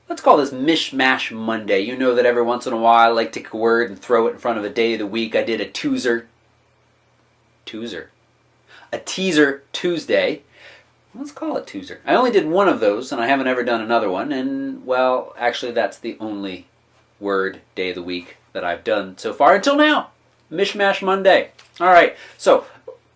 Let's call this Mishmash Monday. You know that every once in a while I like to take a word and throw it in front of a day of the week. I did a teaser Tuesday. Let's call it teaser. I only did one of those, and I haven't ever done another one. And, well, actually that's the only word day of the week that I've done so far until now. Mishmash Monday. All right, so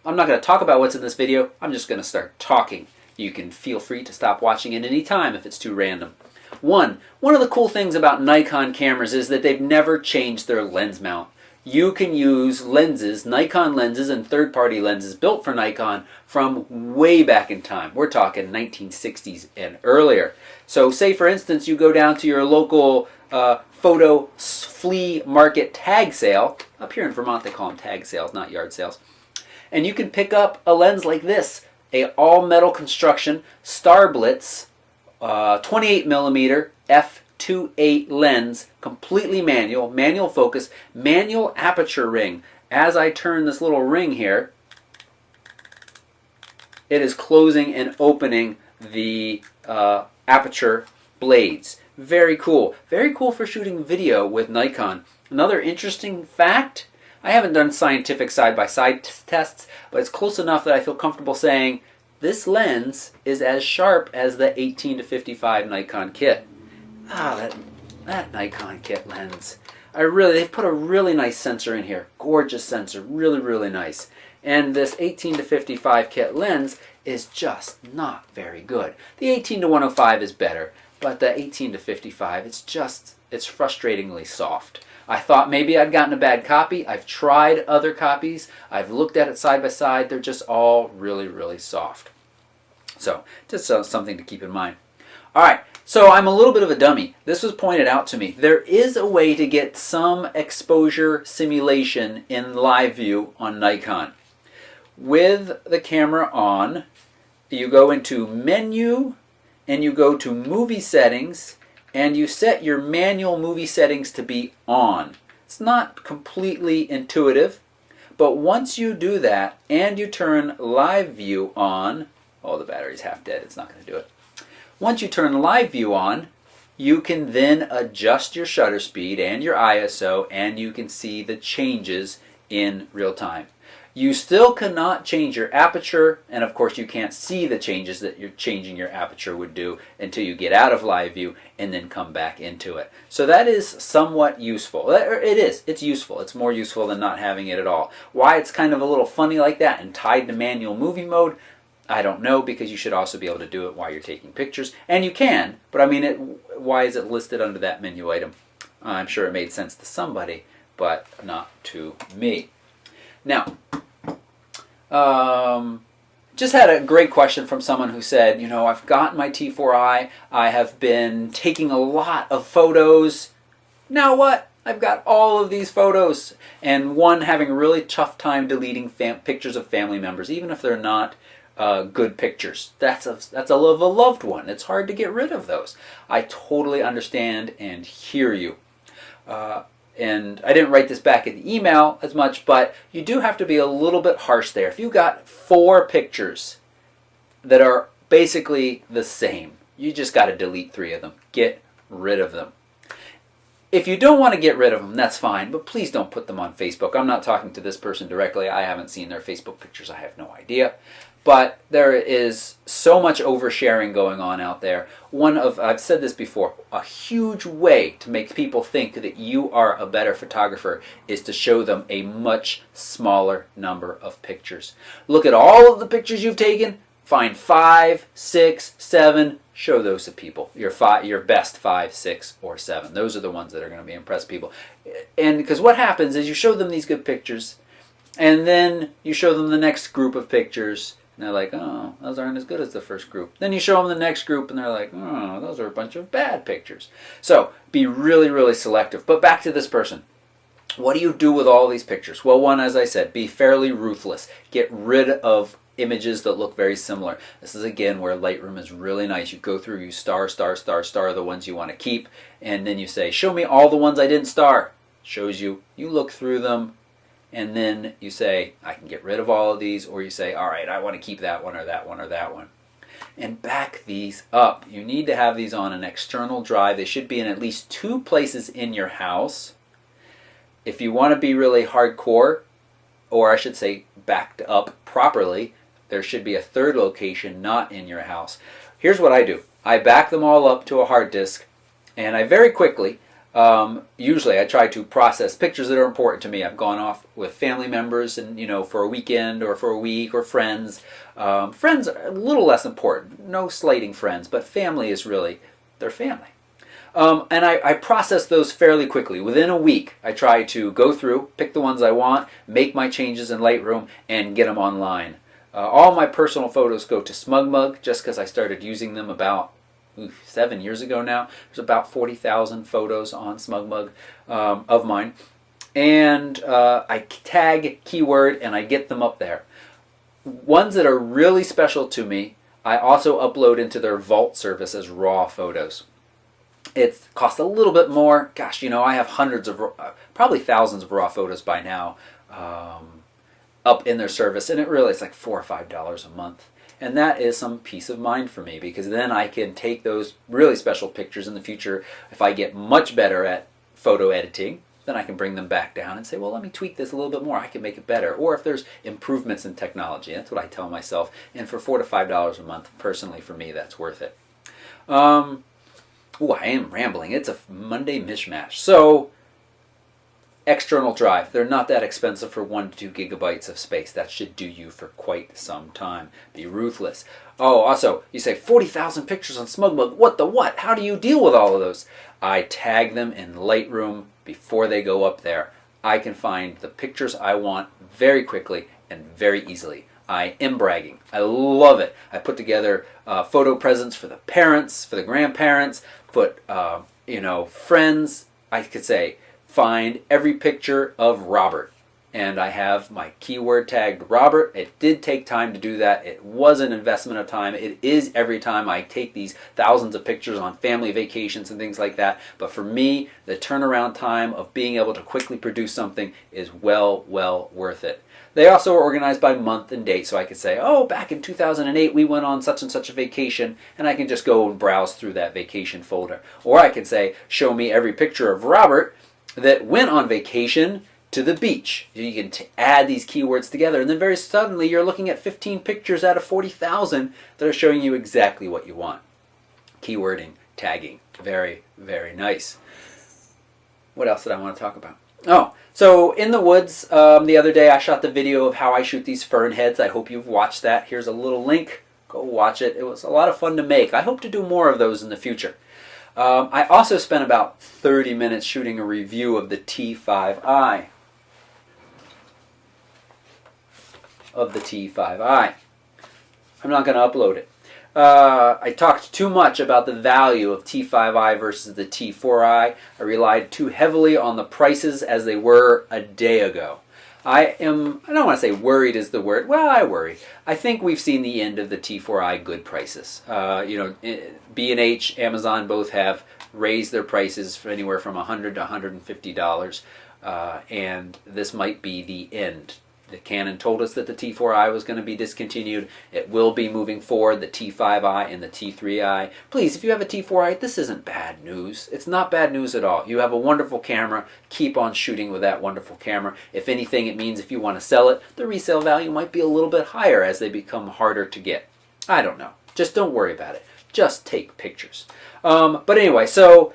I'm not going to talk about what's in this video. I'm just going to start talking. You can feel free to stop watching at any time if it's too random. One of the cool things about Nikon cameras is that they've never changed their lens mount. You can use lenses, Nikon lenses and third-party lenses built for Nikon from way back in time. We're talking 1960s and earlier. So say, for instance, you go down to your local photo flea market tag sale. Up here in Vermont, they call them tag sales, not yard sales. And you can pick up a lens like this, a all-metal construction Starblitz 28mm f2.8 lens, completely manual focus, manual aperture ring. As I turn this little ring here, it is closing and opening the aperture blades. Very cool. Very cool for shooting video with Nikon. Another interesting fact, I haven't done scientific side-by-side tests, but it's close enough that I feel comfortable saying this lens is as sharp as the 18-55 Nikon kit. That Nikon kit lens. They've put a really nice sensor in here. Gorgeous sensor. Really, really nice. And this 18-55 kit lens is just not very good. The 18-105 is better, but the 18-55, it's frustratingly soft. I thought maybe I'd gotten a bad copy. I've tried other copies. I've looked at it side by side. They're just all really, really soft. So, just something to keep in mind. All right, so I'm a little bit of a dummy. This was pointed out to me. There is a way to get some exposure simulation in live view on Nikon. With the camera on, you go into Menu, and you go to Movie Settings, and you set your manual movie settings to be on. It's not completely intuitive, but once you do that and you turn live view on, oh, the battery's half dead, it's not going to do it. Once you turn live view on, you can then adjust your shutter speed and your ISO, and you can see the changes in real time. You still cannot change your aperture, and of course you can't see the changes that you're changing your aperture would do until you get out of live view and then come back into it. So that is somewhat useful. It's useful. It's more useful than not having it at all. Why it's kind of a little funny like that and tied to manual movie mode, I don't know, because you should also be able to do it while you're taking pictures. And you can, but I mean, why is it listed under that menu item? I'm sure it made sense to somebody, but not to me. Now, just had a great question from someone who said, you know, I've got my T4i, I have been taking a lot of photos. Now what? I've got all of these photos, and one having a really tough time deleting pictures of family members, even if they're not good pictures. That's a loved one. It's hard to get rid of those. I totally understand and hear you. And I didn't write this back in the email as much, but you do have to be a little bit harsh there. If you got 4 pictures that are basically the same, you just got to delete 3 of them. Get rid of them. If you don't want to get rid of them, that's fine, but please don't put them on Facebook. I'm not talking to this person directly. I haven't seen their Facebook pictures. I have no idea. But there is so much oversharing going on out there. I've said this before, a huge way to make people think that you are a better photographer is to show them a much smaller number of pictures. Look at all of the pictures you've taken, find 5, 6, 7, show those to people. Your best 5, 6, or 7. Those are the ones that are going to be impressed people. And because what happens is you show them these good pictures, and then you show them the next group of pictures, and they're like, oh, those aren't as good as the first group. Then you show them the next group, and they're like, oh, those are a bunch of bad pictures. So be really, really selective. But back to this person. What do you do with all these pictures? Well, one, as I said, be fairly ruthless. Get rid of images that look very similar. This is, again, where Lightroom is really nice. You go through, you star the ones you want to keep, and then you say, show me all the ones I didn't star. Shows you. You look through them, and then you say, I can get rid of all of these, or you say, all right, I want to keep that one or that one or that one. and back these up. You need to have these on an external drive. They should be in at least 2 places in your house. If you want to be really hardcore, or I should say backed up properly, there should be a 3rd location not in your house. Here's what I do. I back them all up to a hard disk, and I very quickly, usually I try to process pictures that are important to me. I've gone off with family members and, for a weekend or for a week, or friends. Friends are a little less important. No slighting friends, but family is really, they're family. And I process those fairly quickly. Within a week, I try to go through, pick the ones I want, make my changes in Lightroom, and get them online. All my personal photos go to SmugMug, just because I started using them about 7 years ago now. There's about 40,000 photos on SmugMug of mine. And I tag keyword and I get them up there. Ones that are really special to me, I also upload into their Vault service as raw photos. It costs a little bit more. Gosh, I have hundreds of, probably thousands of raw photos by now up in their service, and it's like $4 or $5 a month. And that is some peace of mind for me, because then I can take those really special pictures in the future. If I get much better at photo editing, then I can bring them back down and say, well, let me tweak this a little bit more. I can make it better. Or if there's improvements in technology, that's what I tell myself. And for $4 to $5 a month, personally, for me, that's worth it. I am rambling. It's a Monday mishmash. So, external drive. They're not that expensive for 1 to 2 gigabytes of space. That should do you for quite some time. Be ruthless. Oh, also, you say 40,000 pictures on SmugMug. What the what? How do you deal with all of those? I tag them in Lightroom before they go up there. I can find the pictures I want very quickly and very easily. I am bragging. I love it. I put together photo presents for the parents, for the grandparents, put, friends. I could say, find every picture of Robert. And I have my keyword tagged Robert. It did take time to do that. It was an investment of time. It is every time I take these thousands of pictures on family vacations and things like that. But for me, the turnaround time of being able to quickly produce something is well worth it. They also are organized by month and date, so I could say, oh, back in 2008 we went on such and such a vacation, and I can just go and browse through that vacation folder. Or I could say, show me every picture of Robert that went on vacation to the beach. You can add these keywords together, and then very suddenly you're looking at 15 pictures out of 40,000 that are showing you exactly what you want. Keywording, tagging, very nice. What else did I want to talk about? Oh, so in the woods, the other day I shot the video of how I shoot these fern heads. I hope you've watched that. Here's a little link. Go watch it. It was a lot of fun to make. I hope to do more of those in the future. I also spent about 30 minutes shooting a review of the T5i. I'm not going to upload it. I talked too much about the value of T5i versus the T4i. I relied too heavily on the prices as they were a day ago. I don't want to say worried is the word. Well, I worry. I think we've seen the end of the T4i good prices. B&H, Amazon both have raised their prices for anywhere from $100 to $150, and this might be the end. The Canon told us that the T4i was going to be discontinued. It will be moving forward, the T5i and the T3i. Please, if you have a T4i, this isn't bad news. It's not bad news at all. You have a wonderful camera. Keep on shooting with that wonderful camera. If anything, it means if you want to sell it, the resale value might be a little bit higher as they become harder to get. I don't know. Just don't worry about it. Just take pictures. But anyway, so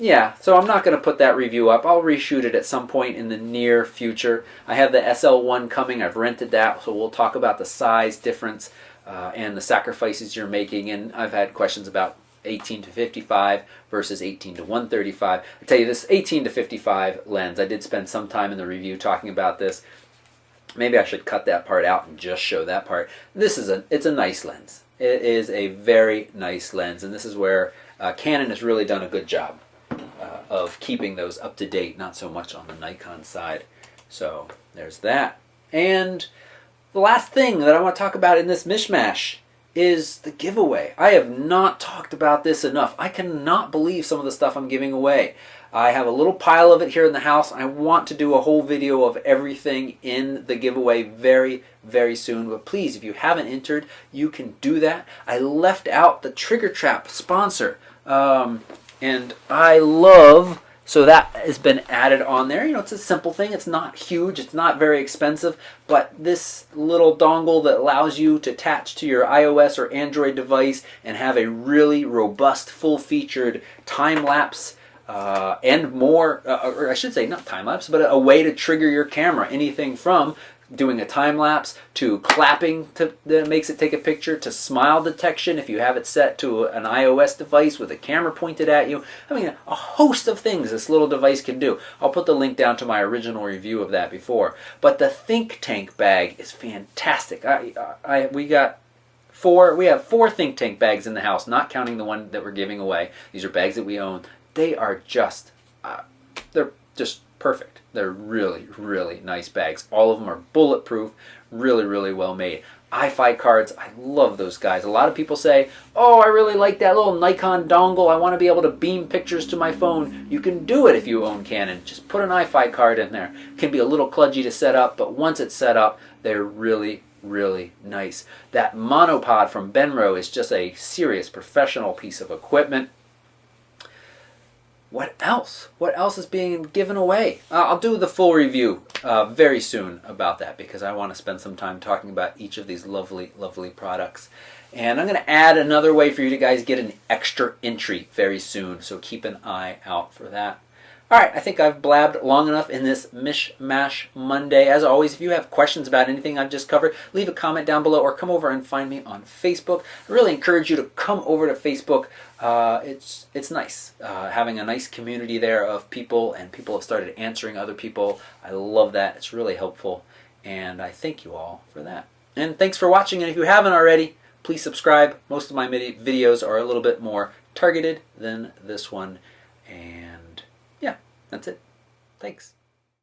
I'm not going to put that review up. I'll reshoot it at some point in the near future. I have the SL1 coming. I've rented that, so we'll talk about the size difference and the sacrifices you're making. And I've had questions about 18 to 55 versus 18 to 135. I tell you, this 18 to 55 lens, I did spend some time in the review talking about this. Maybe I should cut that part out and just show that part. It's a nice lens. It is a very nice lens, and this is where Canon has really done a good job of keeping those up to date, not so much on the Nikon side. So there's that. And the last thing that I want to talk about in this mishmash is the giveaway. I have not talked about this enough. I cannot believe some of the stuff I'm giving away. I have a little pile of it here in the house. I want to do a whole video of everything in the giveaway very, very soon. But please, if you haven't entered, you can do that. I left out the Trigger Trap sponsor. And I love, so that has been added on there. You know, it's a simple thing. It's not huge. It's not very expensive. But this little dongle that allows you to attach to your iOS or Android device and have a really robust, full-featured time-lapse and more, or I should say not time-lapse, but a way to trigger your camera. Anything from doing a time-lapse to clapping that makes it take a picture, to smile detection if you have it set to an iOS device with a camera pointed at you. I mean, a host of things this little device can do. I'll put the link down to my original review of that before. But the Think Tank bag is fantastic. We have 4 Think Tank bags in the house, not counting the one that we're giving away. These are bags that we own. They are just, they're just perfect. They're really, really nice bags. All of them are bulletproof, really, really well made. iFi cards, I love those guys. A lot of people say, oh, I really like that little Nikon dongle. I want to be able to beam pictures to my phone. You can do it if you own Canon. Just put an iFi card in there. It can be a little kludgy to set up, but once it's set up, they're really, really nice. That monopod from Benro is just a serious professional piece of equipment. What else? What else is being given away? I'll do the full review very soon about that because I want to spend some time talking about each of these lovely, lovely products. And I'm going to add another way for you to guys get an extra entry very soon, so keep an eye out for that. All right, I think I've blabbed long enough in this Mishmash Monday. As always, if you have questions about anything I've just covered, leave a comment down below or come over and find me on Facebook. I really encourage you to come over to Facebook. It's nice having a nice community there of people, and people have started answering other people. I love that. It's really helpful, and I thank you all for that. And thanks for watching, and if you haven't already, please subscribe. Most of my videos are a little bit more targeted than this one, and yeah, that's it. Thanks.